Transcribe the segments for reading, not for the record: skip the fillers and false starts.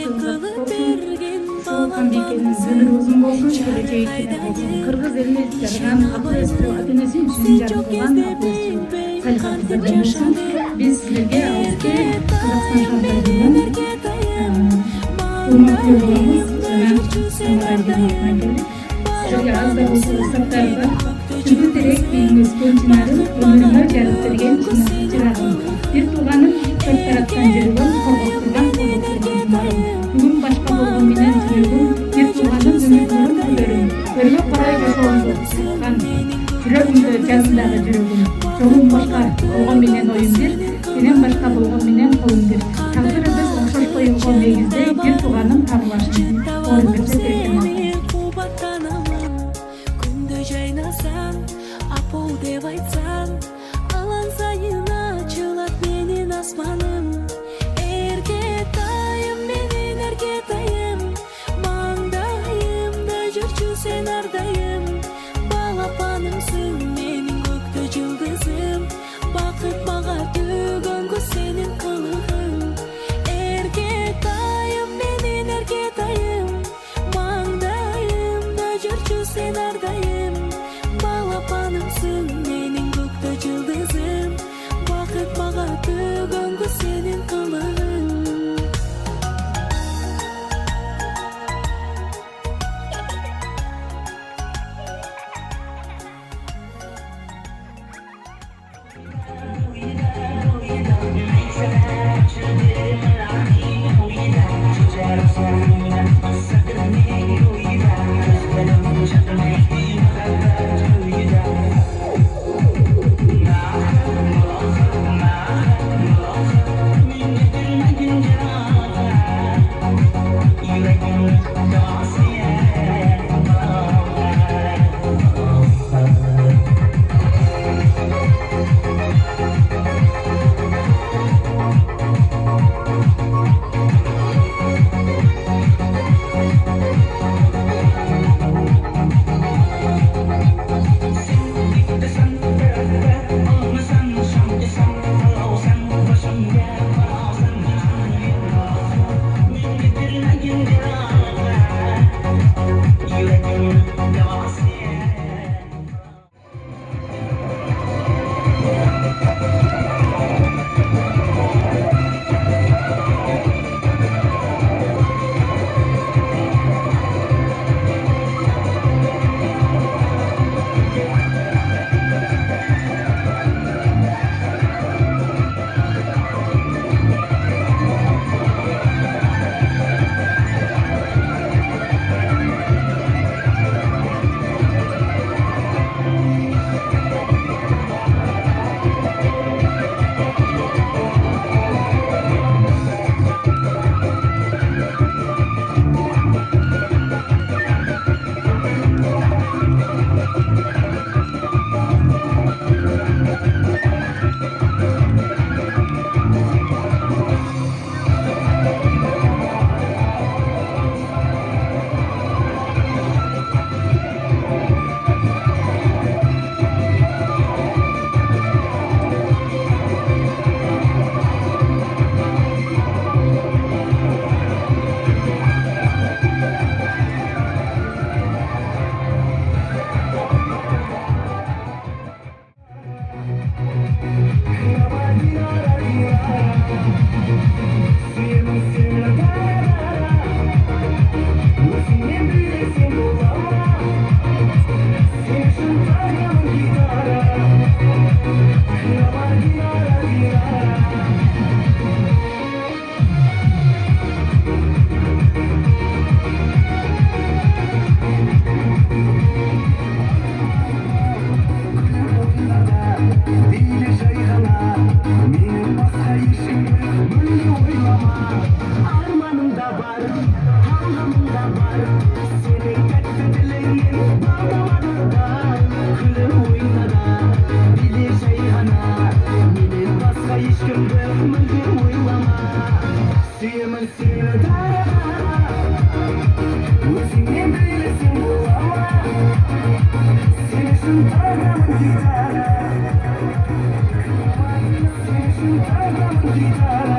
yıkılıp bergen balapamsın. Şarkayda Kırgız eline jargan aplestu atenesi için jargan aplestu salihati yaşam biz sizlerge alıştı Kazakhstan şampiyonluğundan hurmatlı yollarımız hemen Samaray'dan sizlerge az da olsa saptarda çünkü direkt biliniz kontinarın ömrümü jarıttırgen çırağım bir tuğanın dört taraftan jarıgan korkutturgan bugün başka bolğun menen жүрөгүм bir tuğanın ömrümün ölörüm Örgü parayı yaşawandı. Ben жүрөгүмдө жазындагы жүрөгүм. Жолум башка, болгон менен оюм бир, менен башка болгон менен колум бир. Тагдыры биз окшош коюлгон негизде бир тууганым табылашын. Орун берсе керек. Күндө жайнасаң, апыл деп айтсаң, алан сайын ачылат менин асманым. Эркетайым менин эркетайым, маңдайымда жүрчү сен ардайым. Балапанымсың менин көктө жылдызым, бакыт мага төгөнгө сенин кылыгың. Эркетайым менин эркетайым, маңдайымда жүрчү сен ардайым. Балапанымсың менин көктө жылдызым, бакыт мага төгөнгө сенин кылыгың. Gitara,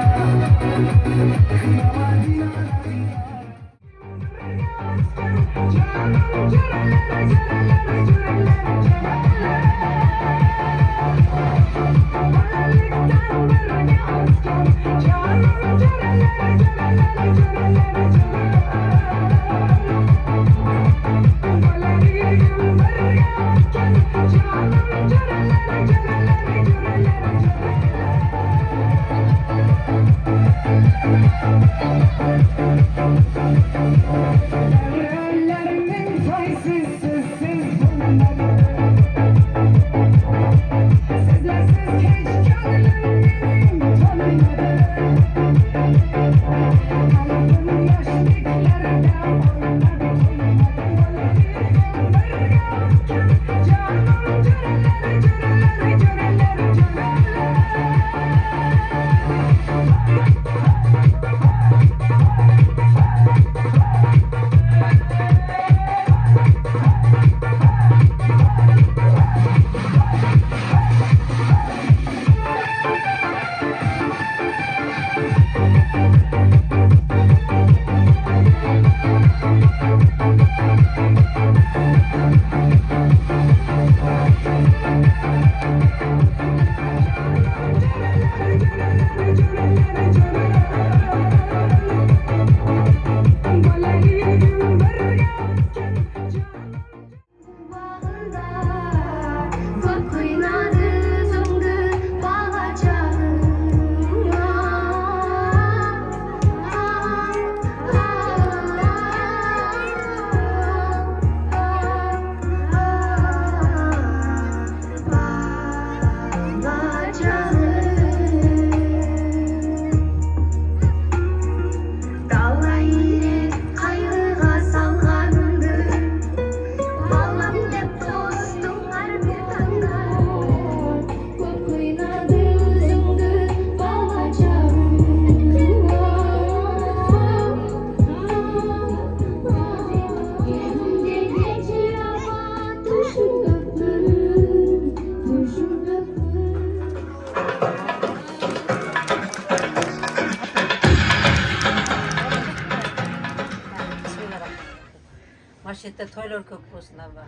Maşette toylar köp bolsun Allah'ım.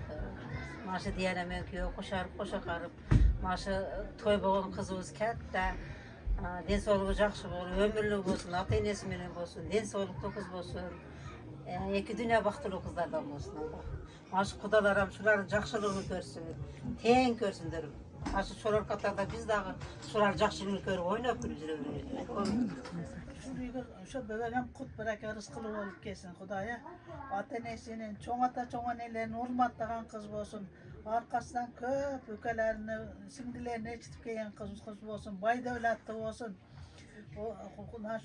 Maşı diyenemen ki koşarıp koşa qarıp, maşı toy boğun kızımız katta. Den soluğu жақсы болsun, ömürlük bolsun, ata-enesi menen bolsun, den soluq tokuz bolsun. Eki dünya baktılы kızlardan bolsun Allah. Maşı kudalaram şuların жақсылığını görsün, teң görsünler. Maşı şolar katarda biz dağı şular жақсылığını görüp oynap gülüp жүрөбүz. Şu böbelem kut bıraka rızkılı olup kesin Kudaya. Ata-enesinin, çoğ ata çoğ anelerini urmattağan kız bolsun. Arkasından köp ülkelerini, singdilerini içitip kelgen kız bolsun. Bay devletli bolsun.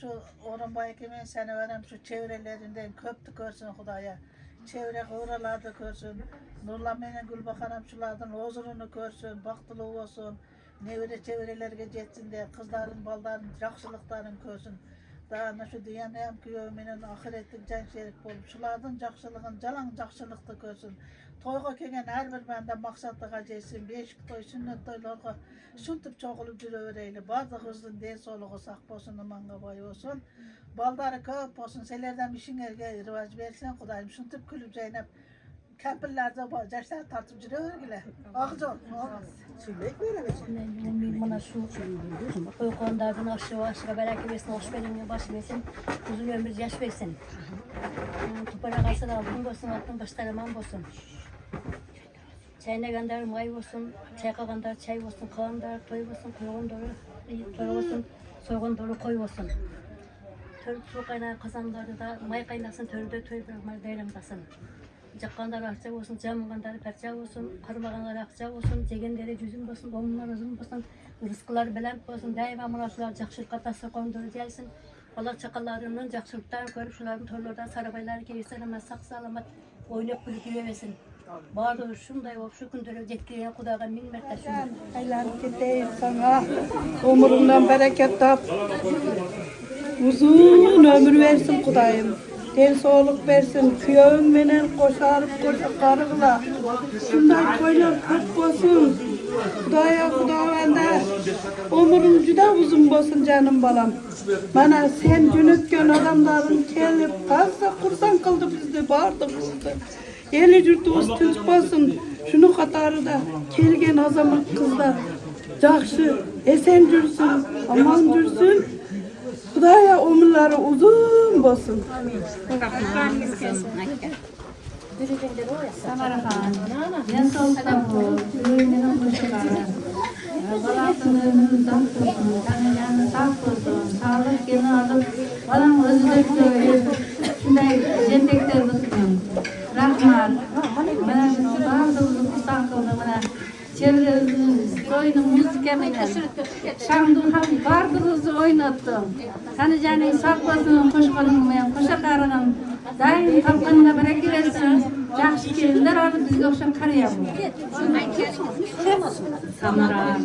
Şu Orunbay ekemen seni verem şu çevrelerinden köptü görsün Kudaya. Çevre kıvralarda görsün. Nurla menen Gülbakanam şulardan huzurunu görsün, baktılı olsun. Nevre çevrelerge jetsin de kızların, balların, жақсылықтарын görsün. Daha şu dünyanın hem köyümünün ahiretlik can şerik bolup, şulardan жақсылығын, jalan жақсылықты görsün. Toyga kelgen her bir bende maksatlığa jetsin, beşik toy, sünnet toylarga şuntup çoğulup jürevereyli. Bazı kızın den soluğu sak bolsun, ımanga boy olsun. Baldarı köp olsun, selerden işinlerge rivaj versen Kudayım, şuntup külüp Zeynep. Kempirlerde yaşlar tartıp jürevergile. Ağzol. Söyleyip veremesin. Bana şu uykunlardan aşığa bereket versin, hoş benimle baş versin, uzun ömür yaş versin. Topara kalsın, altın olsun, altın başlarıman olsun. Çayına gönder may olsun, çay kağandar çay olsun, kağandar toy olsun, koyun doğru toy olsun, soygun doğru koy olsun. Tör su kaynağı kazanlarda da may kaynasın, törde toy bırakmaya değilimdasın. Jaqqanlar akça olsun, jamğanlar parça olsun, qarmağanlar akça olsun, jegendere yüzün olsun, oğullar uzun olsun, rızkılar bilen olsun, daima muraslar жақсылыққа tasır qondurur gelsin. Bala çakallarının жақсылықтарын görüp şuların torlardan sarabaylar gelirse hemen saq salamat oynap gülüp yürümesin. Bağırır şunday olup şu gündere jetkilen Kudaga min mertte şunu. Aylanıp keteyim sana, umurundan bereket tap, uzun ömür versin Kudayım. Den soğuluk versin, köyün menen koşarıp koşa karıgla. Şunday koylar köp bolsun. Kudaya Kudavanda, umurun juda uzun bolsun canım balam. Mana sen jönötken adamların kelip kalsa kursan kıldı bizdi, bardı bizdi. Eli yurtubuz tinch bolsun. Şunu qatarida kelgen azamat kızlar yaxshi, esen жүрсün, aman жүрсün. Xudoya umrlari uzun bolsun. Çevremizin müzika menen şamdın ham bardığınızı oynattım. Hani canın saklasın, koşkanın menen, koşa karıgan, daim tapkanına bereket versin. Yaxşı gelinler onu bizge okşap karayam. Samara,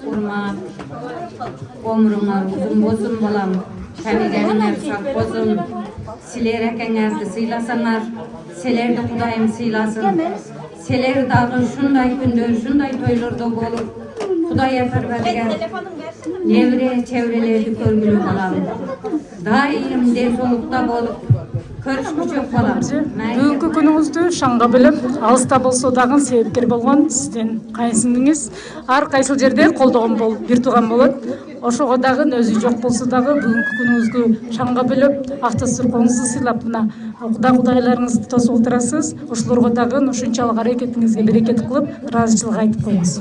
urma, omruna uzun bozun balam. Seni canlar sak bozun. Siler ekenlerdi sıylasanar. Seler de Kudayım sıylasın. Seler dağı şunday gündür, şunday toylarda olur. Kudaya perverdigar. Nevre çevrelerdi görgülü balam. Daim dersolukta bolup. Көрүшкүчөк балам. Бүгүнкү күнүңүздү шаңга билип, алыста болсо дагы себепкер болгон сиздин кайсыңыз ар кайсыл жерде колдогон болуп, бир тууган болот. Ошого дагы өзү жок болсо дагы бүгүнкү күнүңүзгө шаңга билип, автосуркоңузду сыйлап мына кудайларыңызды тосуп отурасыз. Ошолорго дагы ушунчалык аракетиңизге берекет кылып, ыраазычылык айтып коюңуз.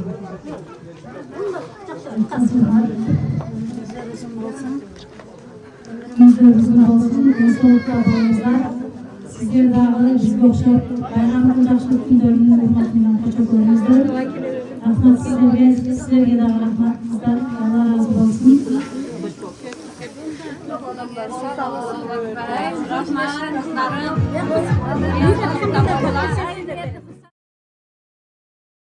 Uzun olsun, sağlıklı olanlar. Sizler dağılı bizge okşap, bayramın жақшылық күндерінің hürmetine koçaklarınızdır. Rahmat sizlerge dağ rahmatınızdan Allah razı olsun. Rahmat.